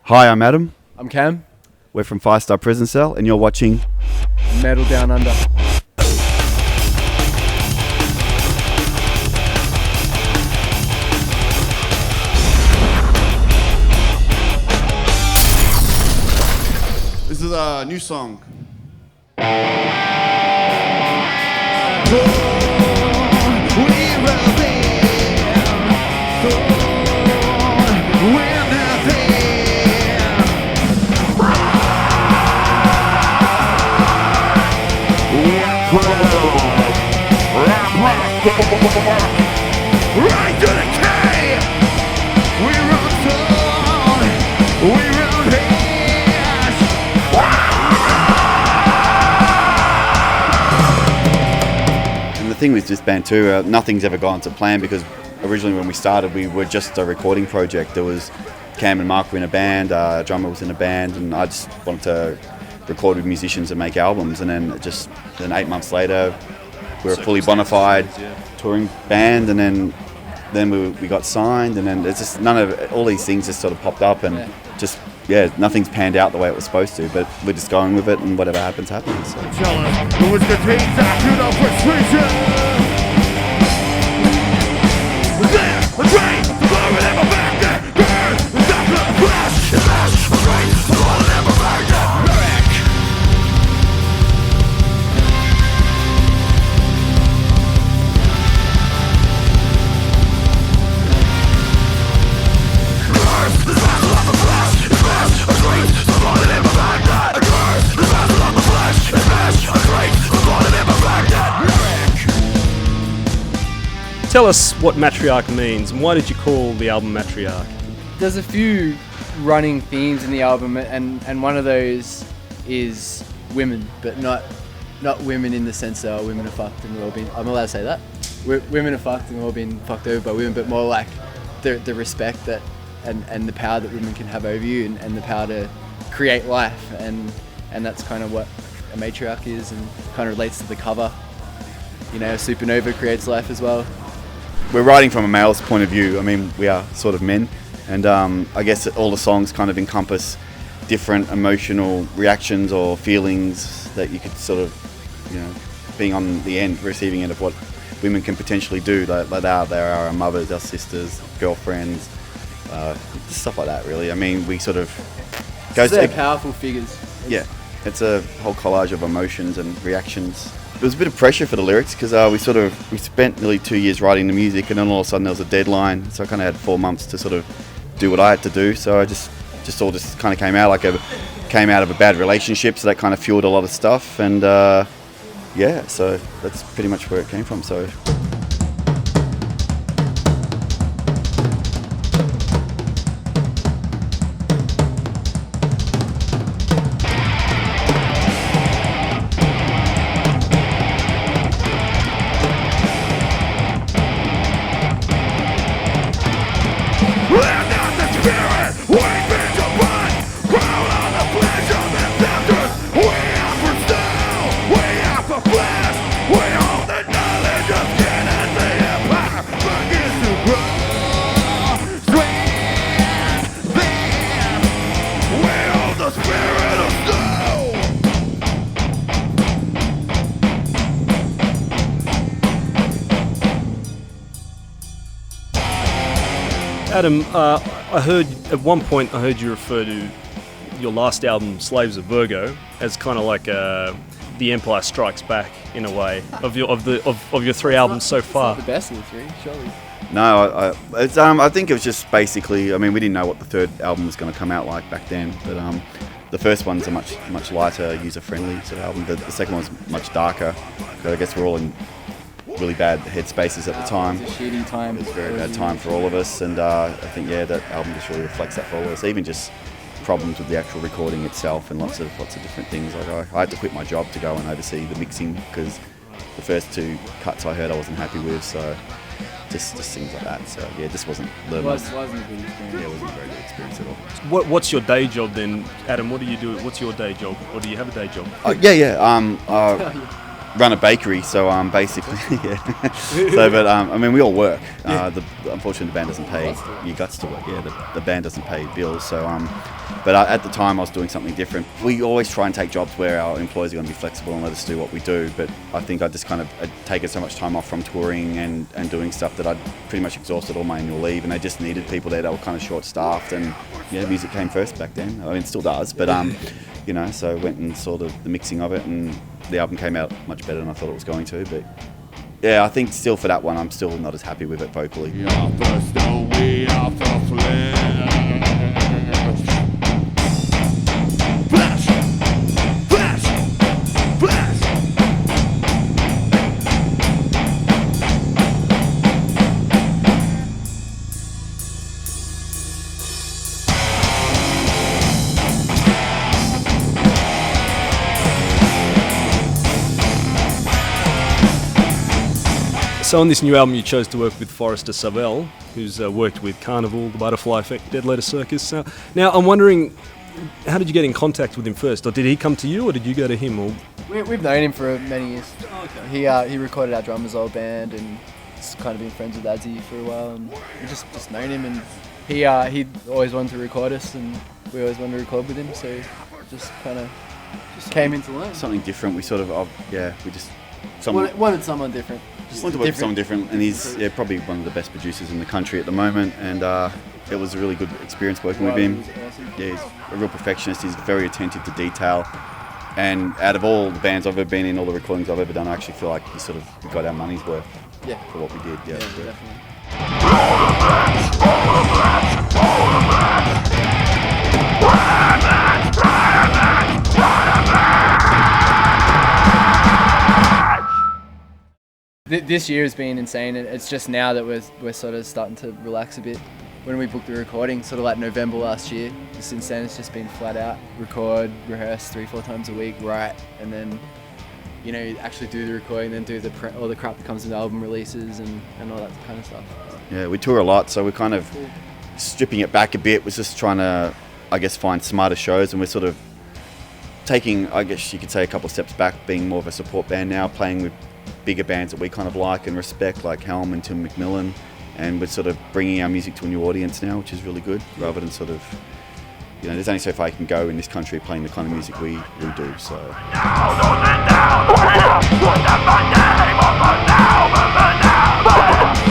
Hi, I'm Adam. I'm Cam. We're from 5 Star Prison Cell, and you're watching Metal Down Under. This is a new song. Right to the K. We run soul. We run hash. And the thing with this band too, nothing's ever gone to plan, because originally when we started, we were just a recording project. There was Cam and Mark were in a band, our drummer was in a band, and I just wanted to record with musicians and make albums. And then 8 months later, we were a fully bona fide touring band, and then we got signed, and then it's just all these things just sort of popped up, and nothing's panned out the way it was supposed to, but we're just going with it, and whatever happens, happens. So. Tell us what Matriarch means, and why did you call the album Matriarch? There's a few running themes in the album, and one of those is women, but not women in the sense that women are fucked and we've all been. I'm allowed to say that. Women are fucked and we've all been fucked over by women, but more like the respect that and the power that women can have over you, and the power to create life, and that's kind of what a matriarch is, and kind of relates to the cover. You know, supernova creates life as well. We're writing from a male's point of view. I mean, we are sort of men, and I guess all the songs kind of encompass different emotional reactions or feelings that you could sort of, being on the receiving end of what women can potentially do. Like they are our mothers, our sisters, girlfriends, stuff like that, really. I mean, we sort of they're powerful figures. Yeah, it's a whole collage of emotions and reactions. There was a bit of pressure for the lyrics, because we spent nearly 2 years writing the music, and then all of a sudden there was a deadline, so I kind of had 4 months to sort of do what I had to do. So I just all kind of came out of a bad relationship, so that kind of fueled a lot of stuff, and so that's pretty much where it came from. So. Adam, I heard at one point you refer to your last album, Slaves of Virgo, as kind of like The Empire Strikes Back in a way of your 3 albums so far. It's not the best of the 3, surely. No, I think it was just basically. I mean, we didn't know what the 3rd album was going to come out like back then, but the first one's a much lighter, user-friendly sort of album. The second one's much darker. So I guess we're all in really bad headspaces at the time. It was a shitty time. It was a very bad time for all of us, and I think that album just really reflects that for all of us. Even just problems with the actual recording itself, and lots of different things. Like I had to quit my job to go and oversee the mixing, because the first 2 cuts I heard I wasn't happy with. So just things like that. So yeah, this wasn't the most. Wasn't a good experience. Yeah, it wasn't a very good experience at all. What's your day job then, Adam? What do you do? What's your day job, or do you have a day job? run a bakery, so basically, yeah. So, but I mean, we all work. Unfortunately, the band doesn't pay. You guts to work. Yeah, the band doesn't pay bills. So, but at the time, I was doing something different. We always try and take jobs where our employees are going to be flexible and let us do what we do. But I think I just kind of had taken so much time off from touring and doing stuff that I'd pretty much exhausted all my annual leave, and they just needed people there that were kind of short-staffed. And yeah, music came first back then. I mean, it still does, but you know, so I went and saw the mixing of it, and the album came out much better than I thought it was going to. But yeah, I think still for that one, I'm still not as happy with it vocally. We are the stone, we are the flesh. Flesh! Flesh! Flesh! So on this new album, you chose to work with Forrester Savell, who's worked with Karnivool, The Butterfly Effect, Dead Letter Circus. Now, I'm wondering, how did you get in contact with him first? Or did he come to you, or did you go to him? Or We've known him for many years. He recorded our drummer's old band, and he's kind of been friends with Adzi for a while, and we just known him, and he always wanted to record us, and we always wanted to record with him, so just kind of came in to learn. Something different. We sort of, we just Wanted someone different. wanted to work with someone different, and he's probably one of the best producers in the country at the moment, and it was a really good experience working with him. Awesome. Yeah, he's a real perfectionist. He's very attentive to detail, and out of all the bands I've ever been in, all the recordings I've ever done, I actually feel like we got our money's worth for what we did. Yeah, Definitely. This year has been insane, and it's just now that we're sort of starting to relax a bit. When we booked the recording, sort of like November last year, since then it's just been flat out, record, rehearse 3-4 times a week, write, and then, you know, actually do the recording, then do all the crap that comes with album releases and all that kind of stuff. Yeah, we tour a lot, so we're kind of stripping it back a bit. We're just trying to, I guess, find smarter shows, and we're sort of taking, I guess you could say, a couple of steps back, being more of a support band now, playing with bigger bands that we kind of like and respect, like Helm and Tim McMillan, and we're sort of bringing our music to a new audience now, which is really good, rather than sort of, you know, there's only so far you can go in this country playing the kind of music we do, so. Down,